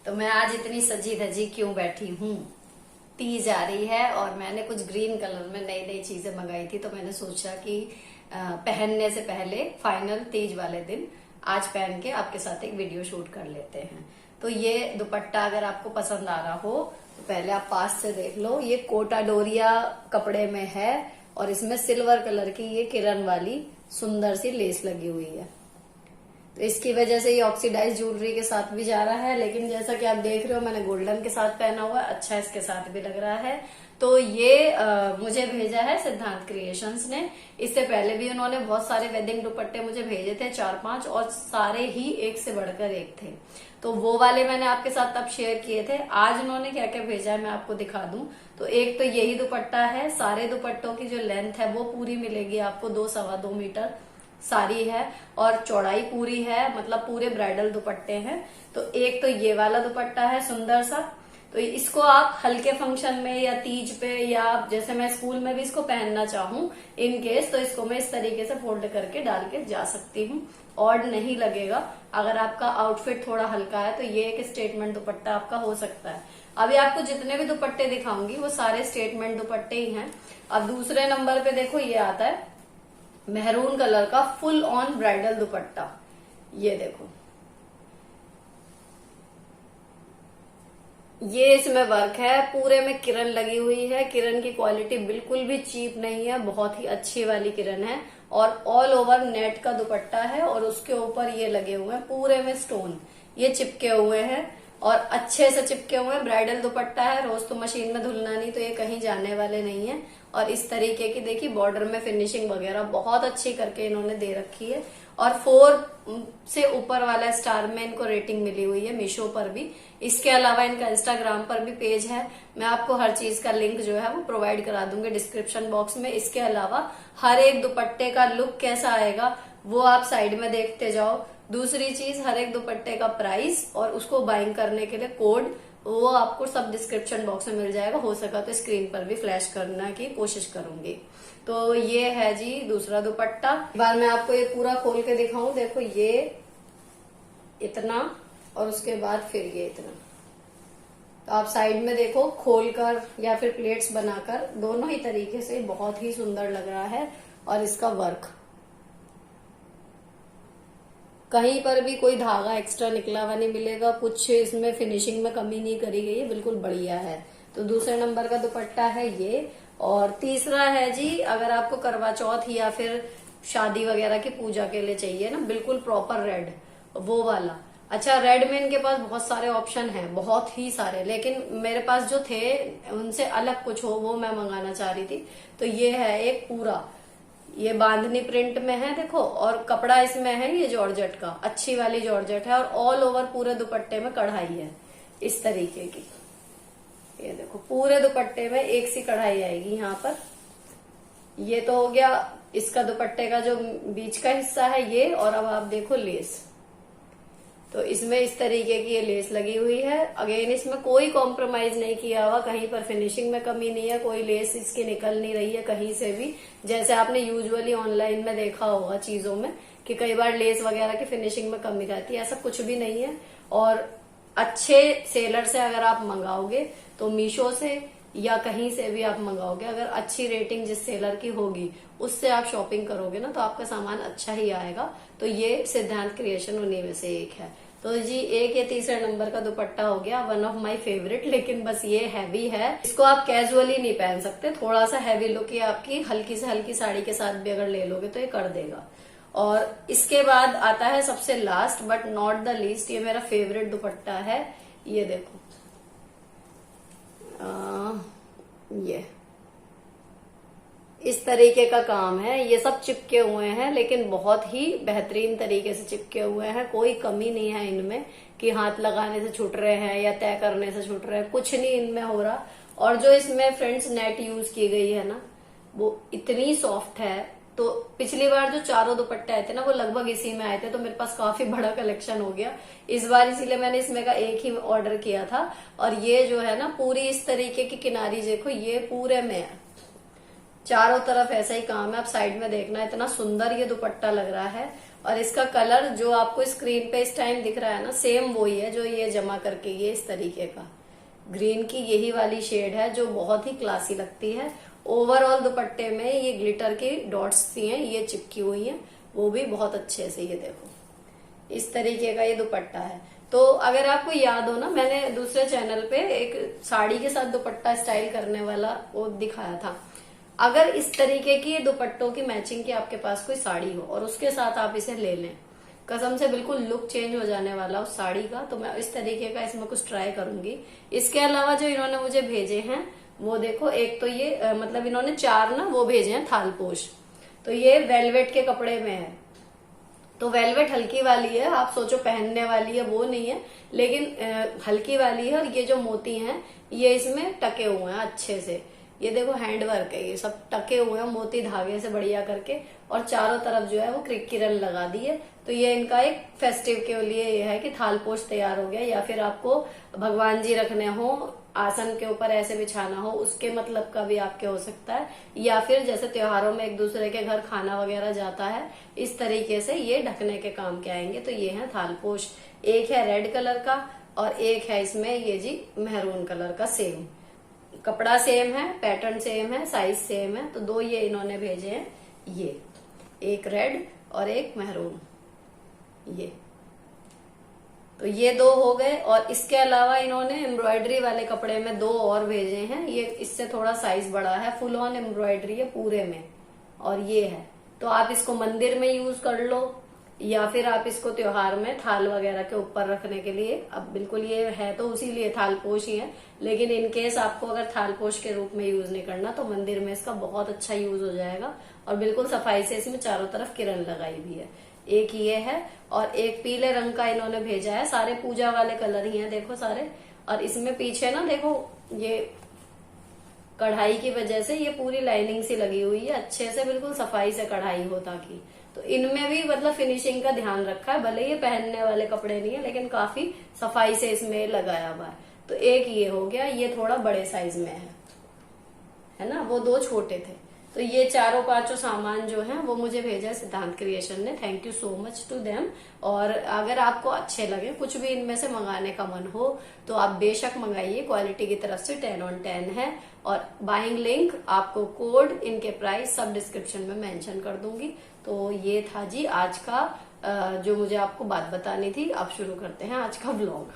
तो मैं आज इतनी सजी धजी क्यों बैठी हूँ। तीज आ रही है और मैंने कुछ ग्रीन कलर में नई नई चीजें मंगाई थी, तो मैंने सोचा कि पहनने से पहले फाइनल तीज वाले दिन आज पहन के आपके साथ एक वीडियो शूट कर लेते हैं। तो ये दुपट्टा अगर आपको पसंद आ रहा हो तो पहले आप पास से देख लो। ये कोटा डोरिया कपड़े में है और इसमें सिल्वर कलर की ये किरण वाली सुंदर सी लेस लगी हुई है। तो इसकी वजह से ये ऑक्सीडाइज ज्वेलरी के साथ भी जा रहा है, लेकिन जैसा कि आप देख रहे हो मैंने गोल्डन के साथ पहना हुआ है, अच्छा इसके साथ भी लग रहा है। तो ये मुझे भेजा है सिद्धांत क्रिएशंस ने। इससे पहले भी उन्होंने बहुत सारे वेडिंग दुपट्टे मुझे भेजे थे, 4-5, और सारे ही एक से बढ़कर एक थे। तो वो वाले मैंने आपके साथ तब शेयर किए थे। आज उन्होंने क्या क्या भेजा है मैं आपको दिखा दूं। तो एक तो यही दुपट्टा है, सारे दुपट्टों की जो लेंथ है वो पूरी मिलेगी आपको 2-2.25 मीटर सारी है और चौड़ाई पूरी है, मतलब पूरे ब्राइडल दुपट्टे हैं। तो एक तो ये वाला दुपट्टा है सुंदर सा। तो इसको आप हल्के फंक्शन में या तीज पे या जैसे मैं स्कूल में भी इसको पहनना चाहूँ इन केस, तो इसको मैं इस तरीके से फोल्ड करके डाल के जा सकती हूँ, ऑड नहीं लगेगा। अगर आपका आउटफिट थोड़ा हल्का है तो ये एक स्टेटमेंट दुपट्टा आपका हो सकता है। अभी आपको जितने भी दुपट्टे दिखाऊंगी वो सारे स्टेटमेंट दुपट्टे ही हैं। अब दूसरे नंबर पे देखो ये आता है मेहरून कलर का फुल ऑन ब्राइडल दुपट्टा। ये देखो, ये इसमें वर्क है, पूरे में किरण लगी हुई है। किरण की क्वालिटी बिल्कुल भी चीप नहीं है, बहुत ही अच्छी वाली किरण है। और ऑल ओवर नेट का दुपट्टा है और उसके ऊपर ये लगे हुए हैं पूरे में स्टोन, ये चिपके हुए हैं और अच्छे से चिपके हुए हैं। ब्राइडल दुपट्टा है, रोज तो मशीन में धुलना नहीं, तो ये कहीं जाने वाले नहीं है। और इस तरीके की देखिए बॉर्डर में फिनिशिंग वगैरह बहुत अच्छी करके इन्होंने दे रखी है। और 4 से ऊपर वाला स्टार में इनको रेटिंग मिली हुई है मीशो पर भी। इसके अलावा इनका इंस्टाग्राम पर भी पेज है, मैं आपको हर चीज का लिंक जो है वो प्रोवाइड करा दूंगी डिस्क्रिप्शन बॉक्स में। इसके अलावा हर एक दुपट्टे का लुक कैसा आएगा वो आप साइड में देखते जाओ। दूसरी चीज, हर एक दुपट्टे का प्राइस और उसको बाइंग करने के लिए कोड, वो आपको सब डिस्क्रिप्शन बॉक्स में मिल जाएगा। हो सका तो स्क्रीन पर भी फ्लैश करने की कोशिश करूंगी। तो ये है जी दूसरा दुपट्टा। एक बार मैं आपको ये पूरा खोल के दिखाऊं। देखो ये इतना और उसके बाद फिर ये इतना। तो आप साइड में देखो, खोलकर या फिर प्लेट्स बनाकर, दोनों ही तरीके से बहुत ही सुंदर लग रहा है। और इसका वर्क कहीं पर भी कोई धागा एक्स्ट्रा निकला हुआ नहीं मिलेगा, कुछ इसमें फिनिशिंग में कमी नहीं करी गई है, बिल्कुल बढ़िया है। तो दूसरे नंबर का दुपट्टा है ये। और तीसरा है जी, अगर आपको करवा चौथ या फिर शादी वगैरह की पूजा के लिए चाहिए ना बिल्कुल प्रॉपर रेड, वो वाला। अच्छा, रेड में इनके पास बहुत सारे ऑप्शन हैं, बहुत ही सारे, लेकिन मेरे पास जो थे उनसे अलग कुछ हो वो मैं मंगाना चाह रही थी। तो ये है एक पूरा, ये बांधनी प्रिंट में है देखो, और कपड़ा इसमें है ये जॉर्जेट का, अच्छी वाली जॉर्जेट है। और ऑल ओवर पूरे दुपट्टे में कढ़ाई है इस तरीके की। ये देखो पूरे दुपट्टे में एक सी कढ़ाई आएगी यहाँ पर। ये तो हो गया इसका दुपट्टे का जो बीच का हिस्सा है ये। और अब आप देखो लेस, तो इसमें इस तरीके की ये लेस लगी हुई है। अगेन इसमें कोई कॉम्प्रोमाइज नहीं किया हुआ, कहीं पर फिनिशिंग में कमी नहीं है, कोई लेस इसकी निकल नहीं रही है कहीं से भी। जैसे आपने यूजुअली ऑनलाइन में देखा होगा चीजों में कि कई बार लेस वगैरह की फिनिशिंग में कमी रहती है, ऐसा कुछ भी नहीं है। और अच्छे सेलर से अगर आप मंगाओगे तो मीशो से या कहीं से भी आप मंगाओगे, अगर अच्छी रेटिंग जिस सेलर की होगी उससे आप शॉपिंग करोगे ना तो आपका सामान अच्छा ही आएगा। तो ये सिद्धांत क्रिएशन उन्हीं में से एक है। तो जी एक ये तीसरे नंबर का दुपट्टा हो गया, वन ऑफ माय फेवरेट। लेकिन बस ये हैवी है, इसको आप कैजुअली नहीं पहन सकते, थोड़ा सा हैवी लुक ये आपकी हल्की से हल्की साड़ी के साथ भी अगर ले लोगे तो ये कर देगा। और इसके बाद आता है सबसे last but not the least, ये मेरा फेवरेट दुपट्टा है। ये देखो ये इस तरीके का काम है, ये सब चिपके हुए हैं लेकिन बहुत ही बेहतरीन तरीके से चिपके हुए हैं, कोई कमी नहीं है इनमें कि हाथ लगाने से छूट रहे हैं या तय करने से छूट रहे हैं, कुछ नहीं इनमें हो रहा। और जो इसमें फ्रेंड्स नेट यूज की गई है ना वो इतनी सॉफ्ट है। तो पिछली बार जो चारों दुपट्टे आए थे ना वो लगभग इसी में आए थे, तो मेरे पास काफी बड़ा कलेक्शन हो गया इस बार, इसीलिए मैंने इसमें का एक ही ऑर्डर किया था। और ये जो है ना पूरी इस तरीके की किनारी देखो, ये पूरे में है, चारों तरफ ऐसा ही काम है। आप साइड में देखना, इतना सुंदर ये दुपट्टा लग रहा है। और इसका कलर जो आपको स्क्रीन पे इस टाइम दिख रहा है ना, सेम वही है जो ये जमा करके ये इस तरीके का ग्रीन की यही वाली शेड है जो बहुत ही क्लासी लगती है। ओवरऑल दुपट्टे में ये ग्लिटर की डॉट्स सी हैं, ये चिपकी हुई हैं, वो भी बहुत अच्छे से। ये देखो इस तरीके का ये दुपट्टा है। तो अगर आपको याद हो ना, मैंने दूसरे चैनल पे एक साड़ी के साथ दुपट्टा स्टाइल करने वाला वो दिखाया था। अगर इस तरीके की दुपट्टों की मैचिंग की आपके पास कोई साड़ी हो और उसके साथ आप इसे ले लें, कसम से बिल्कुल लुक चेंज हो जाने वाला उस साड़ी का। तो मैं इस तरीके का इसमें कुछ ट्राई करूंगी। इसके अलावा जो इन्होंने मुझे भेजे हैं वो देखो, एक तो ये मतलब इन्होंने 4 ना वो भेजे हैं थालपोश। तो ये वेलवेट के कपड़े में है, तो वेलवेट हल्की वाली है, आप सोचो पहनने वाली है वो नहीं है, लेकिन हल्की वाली है। और ये जो मोती हैं ये इसमें टके हुए हैं अच्छे से। ये देखो हैंड वर्क है, ये सब टके हुए हैं मोती धागे से बढ़िया करके, और चारों तरफ जो है वो किरण लगा दी है। तो ये इनका एक फेस्टिव के लिए ये है कि थालपोश तैयार हो गया। या फिर आपको भगवान जी रखने हो, आसन के ऊपर ऐसे बिछाना हो, उसके मतलब का भी आपके हो सकता है। या फिर जैसे त्योहारों में एक दूसरे के घर खाना वगैरह जाता है, इस तरीके से ये ढकने के काम के आएंगे। तो ये है थालपोश। एक है रेड कलर का और एक है इसमें ये जी मेहरून कलर का। सेम कपड़ा सेम है, पैटर्न सेम है, साइज सेम है। तो 2 ये इन्होंने भेजे हैं, ये एक रेड और एक मेहरून। ये तो ये 2 हो गए। और इसके अलावा इन्होंने एम्ब्रॉयडरी वाले कपड़े में 2 और भेजे हैं। ये इससे थोड़ा साइज बड़ा है, फुल ऑन एम्ब्रॉयडरी है पूरे में। और ये है, तो आप इसको मंदिर में यूज कर लो या फिर आप इसको त्योहार में थाल वगैरह के ऊपर रखने के लिए। अब बिल्कुल ये है तो उसी लिए थालपोश ही है, लेकिन इनकेस आपको अगर थालपोश के रूप में यूज नहीं करना तो मंदिर में इसका बहुत अच्छा यूज हो जाएगा। और बिल्कुल सफाई से इसमें चारों तरफ किरण लगाई भी है। एक ये है और एक पीले रंग का इन्होंने भेजा है। सारे पूजा वाले कलर ही हैं देखो सारे। और इसमें पीछे ना देखो ये कढ़ाई की वजह से ये पूरी लाइनिंग सी लगी हुई है, अच्छे से बिल्कुल सफाई से कढ़ाई हो ताकि। तो इनमें भी मतलब फिनिशिंग का ध्यान रखा है। भले ये पहनने वाले कपड़े नहीं है लेकिन काफी सफाई से इसमें लगाया हुआ है। तो एक ये हो गया, ये थोड़ा बड़े साइज में है ना, वो 2 छोटे थे। तो ये चारों 5 सामान जो है वो मुझे भेजा है सिद्धांत क्रिएशन ने। Thank you so much to them. और अगर आपको अच्छे लगे, कुछ भी इनमें से मंगाने का मन हो तो आप बेशक मंगाइए। क्वालिटी की तरफ से 10 on 10 है। और बाइंग लिंक, आपको कोड, इनके प्राइस सब डिस्क्रिप्शन में मेंशन कर दूंगी। तो ये था जी आज का जो मुझे आपको बात बतानी थी। अब शुरू करते हैं आज का व्लॉग।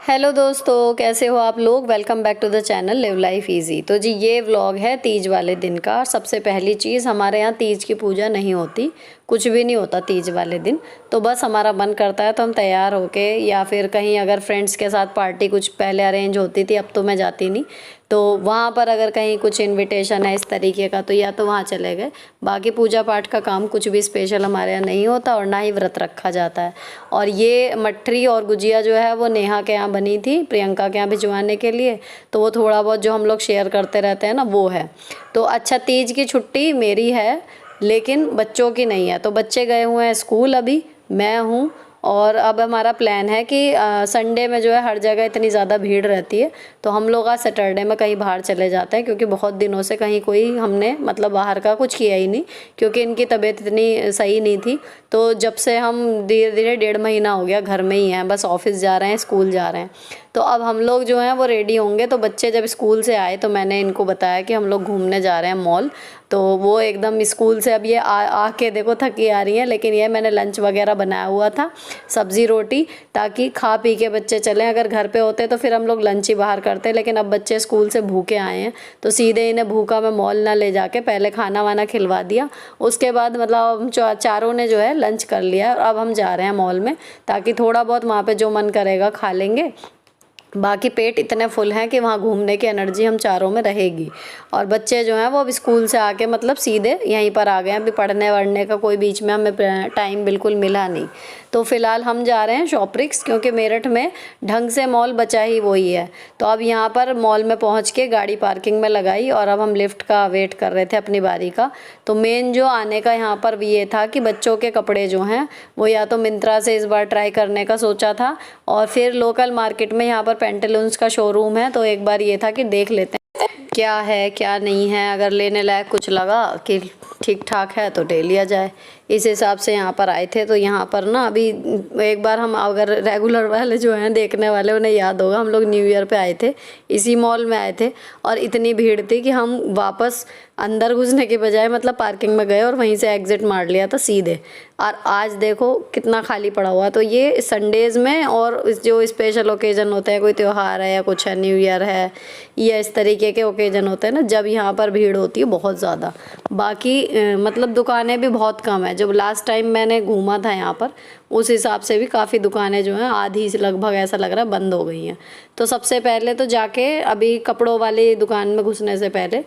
हेलो दोस्तों, कैसे हो आप लोग। Welcome back to the channel live life easy. तो जी ये व्लॉग है तीज वाले दिन का। सबसे पहली चीज़, हमारे यहाँ तीज की पूजा नहीं होती, कुछ भी नहीं होता तीज वाले दिन। तो बस हमारा मन करता है तो हम तैयार होके, या फिर कहीं अगर फ्रेंड्स के साथ पार्टी कुछ पहले अरेंज होती थी, अब तो मैं जाती नहीं, तो वहाँ पर अगर कहीं कुछ इनविटेशन है इस तरीके का तो या तो वहाँ चले गए। बाकी पूजा पाठ का काम कुछ भी स्पेशल हमारे यहाँ नहीं होता और ना ही व्रत रखा जाता है। और ये मठरी और गुजिया जो है वो नेहा के यहाँ बनी थी, प्रियंका के यहाँ भिजवाने के लिए। तो वो थोड़ा बहुत जो हम लोग शेयर करते रहते हैं ना वो है। तो अच्छा, तीज की छुट्टी मेरी है लेकिन बच्चों की नहीं है। तो बच्चे गए हुए हैं स्कूल, अभी मैं हूँ। और अब हमारा प्लान है कि संडे में जो है हर जगह इतनी ज़्यादा भीड़ रहती है, तो हम लोग आज सैटरडे में कहीं बाहर चले जाते हैं। क्योंकि बहुत दिनों से कहीं कोई हमने मतलब बाहर का कुछ किया ही नहीं, क्योंकि इनकी तबीयत इतनी सही नहीं थी। तो जब से हम धीरे धीरे 1.5 महीना हो गया घर में ही हैं, बस ऑफिस जा रहे हैं, स्कूल जा रहे हैं। तो अब हम लोग जो हैं वो रेडी होंगे। तो बच्चे जब स्कूल से आए तो मैंने इनको बताया कि हम लोग घूमने जा रहे हैं मॉल। तो वो एकदम स्कूल से अब ये आके देखो थकी आ रही हैं, लेकिन ये मैंने लंच वगैरह बनाया हुआ था, सब्जी रोटी, ताकि खा पी के बच्चे चलें। अगर घर पे होते तो फिर हम लोग लंच ही बाहर करते, लेकिन अब बच्चे स्कूल से भूखे आए हैं तो सीधे इन्हें भूखा मैं मॉल ना ले जाके पहले खाना वाना खिलवा दिया। उसके बाद मतलब हम चारों ने जो है लंच कर लिया और अब हम जा रहे हैं मॉल में, ताकि थोड़ा बहुत वहाँ पे जो मन करेगा खा लेंगे। बाकी पेट इतने फुल हैं कि वहाँ घूमने की एनर्जी हम चारों में रहेगी। और बच्चे जो हैं वो अब स्कूल से आके मतलब सीधे यहीं पर आ गए हैं। अभी पढ़ने वढ़ने का कोई बीच में हमें टाइम बिल्कुल मिला नहीं। तो फ़िलहाल हम जा रहे हैं शॉपरिक्स, क्योंकि मेरठ में ढंग से मॉल बचा ही वही है। तो अब यहाँ पर मॉल में पहुँच के गाड़ी पार्किंग में लगाई और अब हम लिफ्ट का वेट कर रहे थे अपनी बारी का। तो मेन जो आने का यहाँ पर भी ये था कि बच्चों के कपड़े जो हैं वो या तो मिंत्रा से इस बार ट्राई करने का सोचा था, और फिर लोकल मार्केट में यहाँ पर पेंटालून्स का शोरूम है, तो एक बार ये था कि देख लेते हैं क्या है क्या नहीं है। अगर लेने लायक कुछ लगा कि ठीक ठाक है तो ले लिया जाए। इस हिसाब से यहाँ पर आए थे। तो यहाँ पर ना अभी एक बार हम, अगर रेगुलर वाले जो हैं देखने वाले उन्हें याद होगा, हम लोग न्यू ईयर पे आए थे, इसी मॉल में आए थे और इतनी भीड़ थी कि हम वापस अंदर घुसने के बजाय मतलब पार्किंग में गए और वहीं से एग्जिट मार लिया था सीधे। और आज देखो कितना खाली पड़ा हुआ। तो ये संडेज़ में और जो स्पेशल ओकेजन होते हैं, कोई त्यौहार है या कुछ है, न्यू ईयर है या इस तरीके के ओकेजन होते हैं ना, जब यहाँ पर भीड़ होती है बहुत ज़्यादा। बाकी मतलब दुकानें भी बहुत कम है। जब लास्ट टाइम मैंने घूमा था यहाँ पर, उस हिसाब से भी काफ़ी दुकानें जो हैं आधी से लगभग ऐसा लग रहा है बंद हो गई हैं। तो सबसे पहले तो जाके अभी कपड़ों वाली दुकान में घुसने से पहले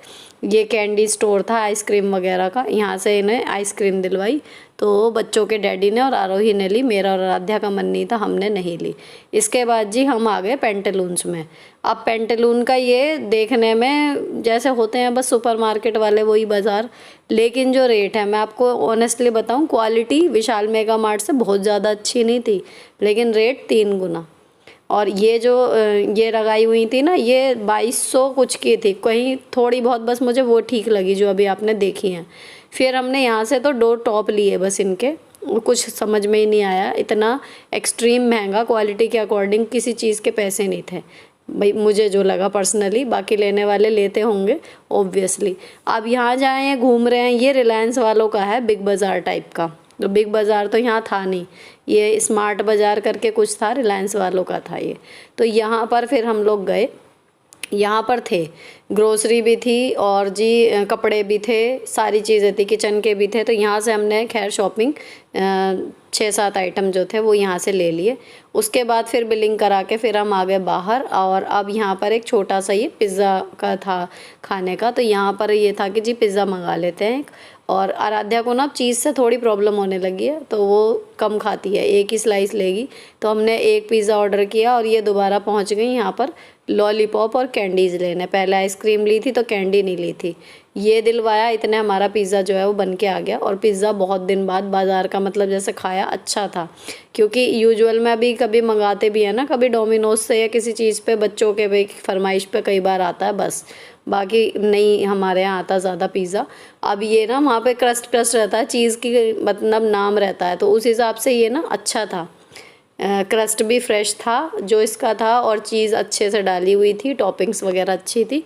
ये कैंडी स्टोर था आइसक्रीम वगैरह का, यहाँ से इन्हें आइसक्रीम दिलवाई। तो बच्चों के डैडी ने और आरोही ने ली, मेरा और आराध्या का मन नहीं था, हमने नहीं ली। इसके बाद जी हम आ गए पेंटालून्स में। अब पेंटालून का ये देखने में जैसे होते हैं बस सुपरमार्केट वाले वही बाज़ार, लेकिन जो रेट है मैं आपको ऑनेस्टली बताऊं, क्वालिटी विशाल मेगा मार्ट से बहुत ज़्यादा अच्छी नहीं थी, लेकिन रेट 3 गुना। और ये जो ये लगाई हुई थी ना, ये 2200 कुछ की थी, कहीं थोड़ी बहुत बस मुझे वो ठीक लगी जो अभी आपने देखी हैं। फिर हमने यहाँ से तो 2 टॉप लिए बस इनके, कुछ समझ में ही नहीं आया, इतना एक्सट्रीम महंगा, क्वालिटी के अकॉर्डिंग किसी चीज़ के पैसे नहीं थे भाई, मुझे जो लगा पर्सनली। बाकी लेने वाले लेते होंगे ऑब्वियसली। अब यहाँ जाए घूम रहे हैं, ये रिलायंस वालों का है, बिग बाज़ार टाइप का। तो बिग बाज़ार तो यहाँ था नहीं, ये स्मार्ट बाज़ार करके कुछ था, रिलायंस वालों का था ये। तो यहाँ पर फिर हम लोग गए, यहाँ पर थे ग्रोसरी भी थी और जी कपड़े भी थे, सारी चीज़ें थी, किचन के भी थे। तो यहाँ से हमने खैर शॉपिंग 6-7 आइटम जो थे वो यहाँ से ले लिए। उसके बाद फिर बिलिंग करा के फिर हम आ गए बाहर। और अब यहाँ पर एक छोटा सा ये पिज़्ज़ा का था खाने का, तो यहाँ पर ये था कि जी पिज़्ज़ा मंगा लेते हैं। और आराध्या को ना चीज़ से थोड़ी प्रॉब्लम होने लगी है, तो वो कम खाती है, एक ही स्लाइस लेगी। तो हमने एक पिज़्ज़ा ऑर्डर किया और ये दोबारा पहुँच गई यहाँ पर लॉलीपॉप और कैंडीज़ लेने। पहले आइसक्रीम ली थी तो कैंडी नहीं ली थी, ये दिलवाया, इतने हमारा पिज़्ज़ा जो है वो बन के आ गया। और पिज़्ज़ा बहुत दिन बाद बाज़ार का मतलब जैसे खाया, अच्छा था। क्योंकि यूजुअल में अभी कभी मंगाते भी है ना, कभी डोमिनोज से या किसी चीज़ पे बच्चों के भाई फरमाइश पे कई बार आता है बस, बाकी नहीं हमारे यहाँ आता ज़्यादा पिज़्ज़ा। अब ये ना वहाँ पे क्रस्ट रहता है, चीज़ की मतलब नाम रहता है, तो उस हिसाब से ये ना अच्छा था। क्रस्ट भी फ्रेश था जो इसका था, और चीज़ अच्छे से डाली हुई थी, टॉपिंग्स वगैरह अच्छी थी।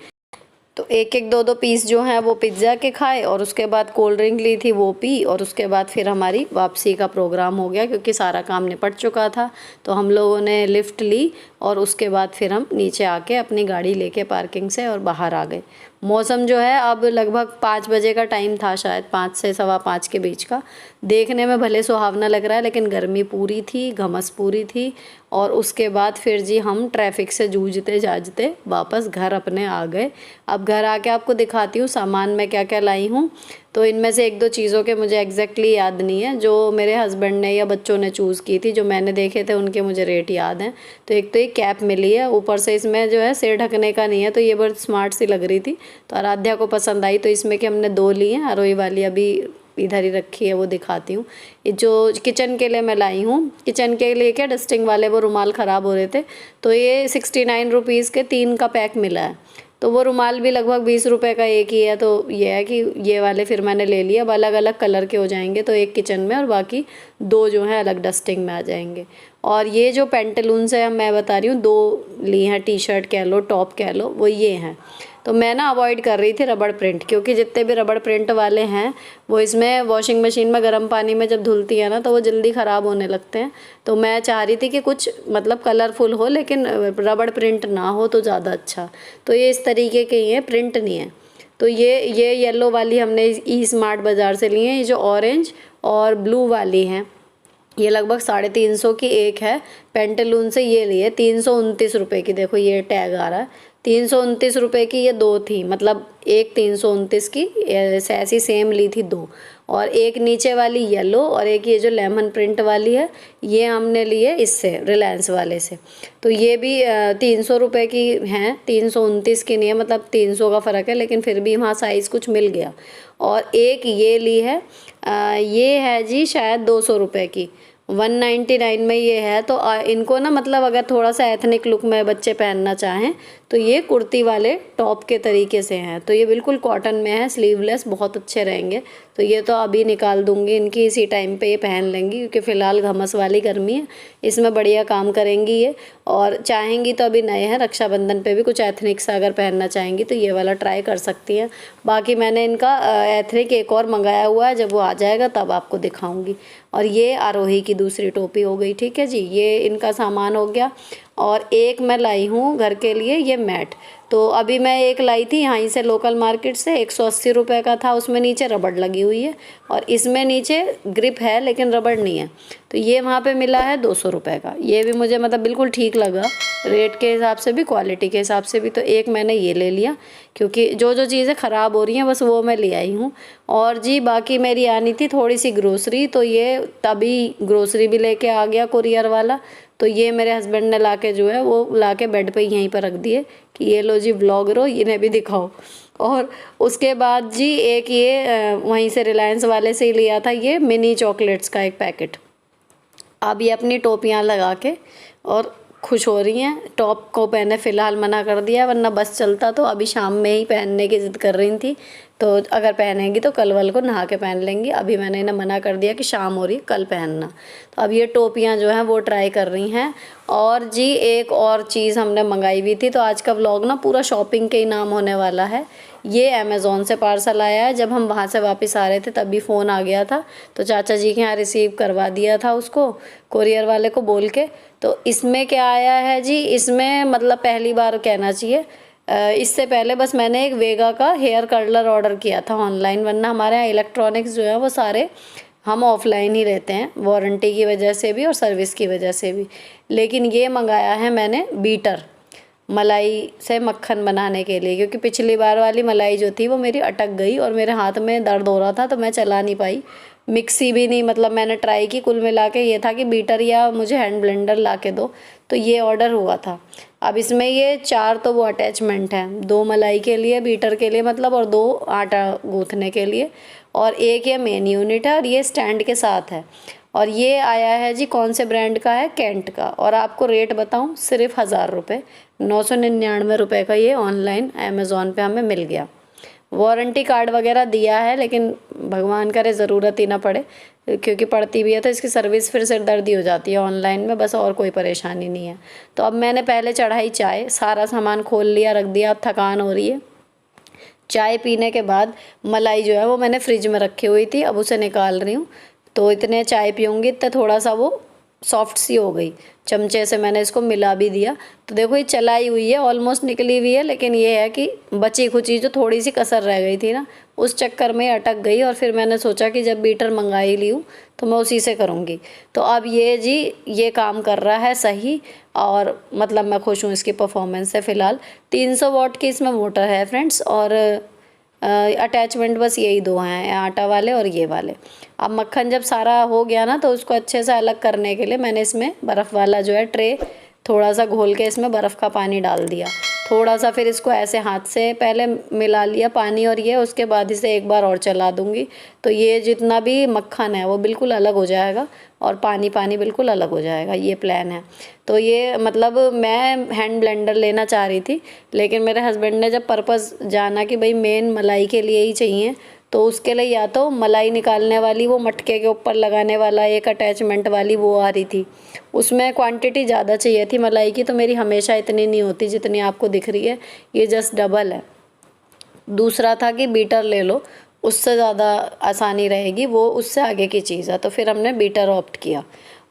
तो एक एक 2-2 पीस जो हैं वो पिज़्ज़ा के खाए, और उसके बाद कोल्ड ड्रिंक ली थी वो पी, और उसके बाद फिर हमारी वापसी का प्रोग्राम हो गया क्योंकि सारा काम निपट चुका था। तो हम लोगों ने लिफ्ट ली और उसके बाद फिर हम नीचे आके अपनी गाड़ी लेके पार्किंग से और बाहर आ गए। मौसम जो है अब लगभग 5 बजे का टाइम था, शायद 5 से 5:15 के बीच का। देखने में भले सुहावना लग रहा है, लेकिन गर्मी पूरी थी, घमस पूरी थी। और उसके बाद फिर जी हम ट्रैफिक से जूझते जाझते वापस घर अपने आ गए। अब घर आके आपको दिखाती हूँ सामान मैं क्या क्या लाई हूँ। तो इनमें से 1-2 चीज़ों के मुझे एग्जैक्टली याद नहीं है, जो मेरे हस्बैंड ने या बच्चों ने चूज़ की थी, जो मैंने देखे थे उनके मुझे रेट याद हैं। तो एक तो ये कैप मिली है, ऊपर से इसमें जो है सिर ढकने का नहीं है, तो ये बहुत स्मार्ट सी लग रही थी, तो आराध्या को पसंद आई। तो इसमें कि हमने 2 ली हैं, आरोही वाली अभी इधर ही रखी है, वो दिखाती हूँ। ये जो किचन के लिए मैं लाई हूँ, किचन के लिए क्या डस्टिंग वाले वो रुमाल ख़राब हो रहे थे, तो ये 69 रुपीज़ के 3 का पैक मिला है। तो वो रुमाल भी लगभग 20 रुपये का एक ही है। तो ये है कि ये वाले फिर मैंने ले लिए। अब अलग अलग कलर के हो जाएंगे, तो एक किचन में और बाकी 2 जो हैं अलग डस्टिंग में आ जाएंगे। और ये जो पेंटालून्स है मैं बता रही हूँ, 2 ली हैं, टी शर्ट कह लो, टॉप कह लो, वो ये हैं। तो मैं ना अवॉइड कर रही थी रबड़ प्रिंट, क्योंकि जितने भी रबड़ प्रिंट वाले हैं वो इसमें वॉशिंग मशीन में गर्म पानी में जब धुलती है ना, तो वो जल्दी ख़राब होने लगते हैं। तो मैं चाह रही थी कि कुछ मतलब कलरफुल हो, लेकिन रबड़ प्रिंट ना हो तो ज़्यादा अच्छा। तो ये इस तरीके के ही हैं, प्रिंट नहीं है। तो ये येलो वाली हमने ई स्मार्ट बाज़ार से ली है। ये जो ऑरेंज और ब्लू वाली हैं, ये लगभग 350 की एक है। पेंटालून से ये लिए 329 रुपये की, देखो ये टैग आ रहा है, 329 रुपये की। ये 2 थी, मतलब एक 329 की ऐसी सेम ली थी 2। और एक नीचे वाली येलो और एक ये जो लेमन प्रिंट वाली है, ये हमने लिए इससे रिलायंस वाले से। तो ये भी 300 रुपये की हैं, 329 की नहीं है, मतलब 300 का फ़र्क है, लेकिन फिर भी वहाँ साइज़ कुछ मिल गया। और एक ये ली है, ये है जी शायद 200 रुपये की, 199 में ये है। तो इनको ना मतलब अगर थोड़ा सा एथनिक लुक में बच्चे पहनना चाहें तो ये कुर्ती वाले टॉप के तरीके से हैं। तो ये बिल्कुल कॉटन में है, स्लीवलेस, बहुत अच्छे रहेंगे। तो ये तो अभी निकाल दूंगी इनकी, इसी टाइम पे ये पहन लेंगी क्योंकि फ़िलहाल घमस वाली गर्मी है, इसमें बढ़िया काम करेंगी ये। और चाहेंगी तो अभी नए हैं, रक्षाबंधन पे भी कुछ एथनिक सा अगर पहनना चाहेंगी तो ये वाला ट्राई कर सकती हैं। बाकी मैंने इनका एथनिक एक और मंगाया हुआ है, जब वो आ जाएगा तब आपको दिखाऊंगी। और ये आरोही की दूसरी टोपी हो गई, ठीक है जी, ये इनका सामान हो गया। और एक मैं लाई हूँ घर के लिए ये मैट। तो अभी मैं एक लाई थी यहीं से लोकल मार्केट से, 180 रुपये का था। उसमें नीचे रबड़ लगी हुई है और इसमें नीचे ग्रिप है लेकिन रबड़ नहीं है। तो ये वहाँ पे मिला है 200 रुपये का। ये भी मुझे मतलब बिल्कुल ठीक लगा, रेट के हिसाब से भी क्वालिटी के हिसाब से भी। तो एक मैंने ये ले लिया क्योंकि जो जो चीज़ें ख़राब हो रही हैं बस वो मैं ले आई हूँ। और जी बाकी मेरी आनी थी थोड़ी सी ग्रोसरी, तो ये तभी ग्रोसरी भी लेके आ गया कुरियर वाला। तो ये मेरे हस्बैंड ने लाके जो है वो लाके बेड पे यहीं पर रख दिए कि ये लो जी व्लॉगर हो, इन्हें भी दिखाओ। और उसके बाद जी एक ये वहीं से रिलायंस वाले से ही लिया था ये मिनी चॉकलेट्स का एक पैकेट। अब ये अपनी टोपियाँ लगा के और खुश हो रही हैं। टॉप को पहने फ़िलहाल मना कर दिया, वरना बस चलता तो अभी शाम में ही पहनने की ज़िद कर रही थी। तो अगर पहनेंगी तो कल वल को नहा के पहन लेंगी। अभी मैंने इन्हें मना कर दिया कि शाम हो रही कल पहनना। तो अब ये टोपियाँ जो हैं वो ट्राई कर रही हैं। और जी एक और चीज़ हमने मंगाई हुई थी, तो आज का व्लॉग ना पूरा शॉपिंग के ही नाम होने वाला है। ये अमेज़ोन से पार्सल आया है, जब हम वहाँ से वापस आ रहे थे तभी फ़ोन आ गया था, तो चाचा जी के यहाँ रिसीव करवा दिया था उसको कोरियर वाले को बोल के। तो इसमें क्या आया है जी, इसमें मतलब पहली बार कहना चाहिए, इससे पहले बस मैंने एक वेगा का हेयर कर्लर ऑर्डर किया था ऑनलाइन, वरना हमारे यहाँ इलेक्ट्रॉनिक्स जो है वो सारे हम ऑफलाइन ही रहते हैं, वारंटी की वजह से भी और सर्विस की वजह से भी। लेकिन ये मंगाया है मैंने बीटर, मलाई से मक्खन बनाने के लिए, क्योंकि पिछली बार वाली मलाई जो थी वो मेरी अटक गई और मेरे हाथ में दर्द हो रहा था तो मैं चला नहीं पाई। मिक्सी भी नहीं, मतलब मैंने ट्राई की, कुल मिला के ये था कि बीटर या मुझे हैंड ब्लेंडर ला के दो, तो ये ऑर्डर हुआ था। अब इसमें ये 4 तो वो अटैचमेंट हैं, 2 मलाई के लिए, बीटर के लिए मतलब, और 2 आटा गूँथने के लिए, और एक ये मेन यूनिट है और ये स्टैंड के साथ है। और ये आया है जी कौन से ब्रांड का है, कैंट का। और आपको रेट बताऊं, सिर्फ 1000 रुपये, 999 रुपये का ये ऑनलाइन अमेज़ॉन पे हमें मिल गया। वारंटी कार्ड वगैरह दिया है, लेकिन भगवान करे ज़रूरत ही ना पड़े, क्योंकि पड़ती भी है तो इसकी सर्विस फिर सिरदर्दी हो जाती है ऑनलाइन में, बस और कोई परेशानी नहीं है। तो अब मैंने पहले चढ़ाई चाय, सारा सामान खोल लिया, रख दिया, अब थकान हो रही है। चाय पीने के बाद मलाई जो है वो मैंने फ्रिज में रखी हुई थी, अब उसे निकाल रही हूँ। तो इतने चाय पीऊँगी तो थोड़ा सा वो सॉफ्ट सी हो गई, चमचे से मैंने इसको मिला भी दिया। तो देखो ये चलाई हुई है, ऑलमोस्ट निकली हुई है, लेकिन ये है कि बची खुची जो थोड़ी सी कसर रह गई थी ना, उस चक्कर में अटक गई। और फिर मैंने सोचा कि जब बीटर मंगा ही ली हूँ तो मैं उसी से करूँगी। तो अब ये जी ये काम कर रहा है सही, और मतलब मैं खुश हूँ इसकी परफॉर्मेंस से। फ़िलहाल 300 वाट की इसमें मोटर है फ्रेंड्स, और अटैचमेंट बस यही 2 हैं, आटा वाले और ये वाले। अब मक्खन जब सारा हो गया ना, तो उसको अच्छे से अलग करने के लिए मैंने इसमें बर्फ़ वाला जो है ट्रे थोड़ा सा घोल के इसमें बर्फ़ का पानी डाल दिया थोड़ा सा, फिर इसको ऐसे हाथ से पहले मिला लिया पानी और ये, उसके बाद इसे एक बार और चला दूंगी। तो ये जितना भी मक्खन है वो बिल्कुल अलग हो जाएगा और पानी पानी बिल्कुल अलग हो जाएगा, ये प्लान है। तो ये मतलब मैं हैंड ब्लेंडर लेना चाह रही थी, लेकिन मेरे हस्बैंड ने जब पर्पज़ जाना कि भाई मेन मलाई के लिए ही चाहिए, तो उसके लिए या तो मलाई निकालने वाली वो मटके के ऊपर लगाने वाला एक अटैचमेंट वाली वो आ रही थी, उसमें क्वांटिटी ज़्यादा चाहिए थी मलाई की, तो मेरी हमेशा इतनी नहीं होती जितनी आपको दिख रही है, ये जस्ट डबल है। दूसरा था कि बीटर ले लो, उससे ज़्यादा आसानी रहेगी, वो उससे आगे की चीज़ है, तो फिर हमने बीटर ऑप्ट किया।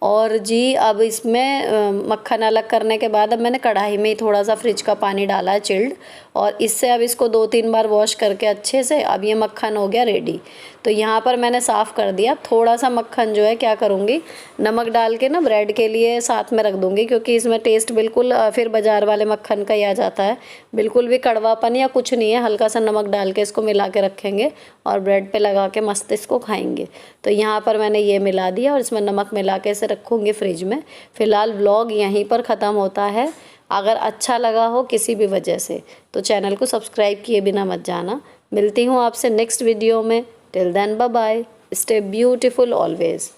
और जी अब इसमें मक्खन अलग करने के बाद अब मैंने कढ़ाई में ही थोड़ा सा फ्रिज का पानी डाला है चिल्ड, और इससे अब इसको 2-3 बार वॉश करके अच्छे से अब ये मक्खन हो गया रेडी। तो यहाँ पर मैंने साफ़ कर दिया। थोड़ा सा मक्खन जो है क्या करूँगी, नमक डाल के ना ब्रेड के लिए साथ में रख दूँगी, क्योंकि इसमें टेस्ट बिल्कुल फिर बाज़ार वाले मक्खन का ही आ जाता है, बिल्कुल भी कड़वापन या कुछ नहीं है। हल्का सा नमक डाल के इसको मिला के रखेंगे और ब्रेड पे लगा के मस्त इसको खाएंगे। तो यहाँ पर मैंने ये मिला दिया और इसमें नमक मिला के इसे रखूँगी फ्रिज में। फ़िलहाल व्लॉग यहीं पर ख़त्म होता है। अगर अच्छा लगा हो किसी भी वजह से तो चैनल को सब्सक्राइब किए बिना मत जाना। मिलती हूँ आपसे नेक्स्ट वीडियो में। Till then bye bye, stay beautiful always.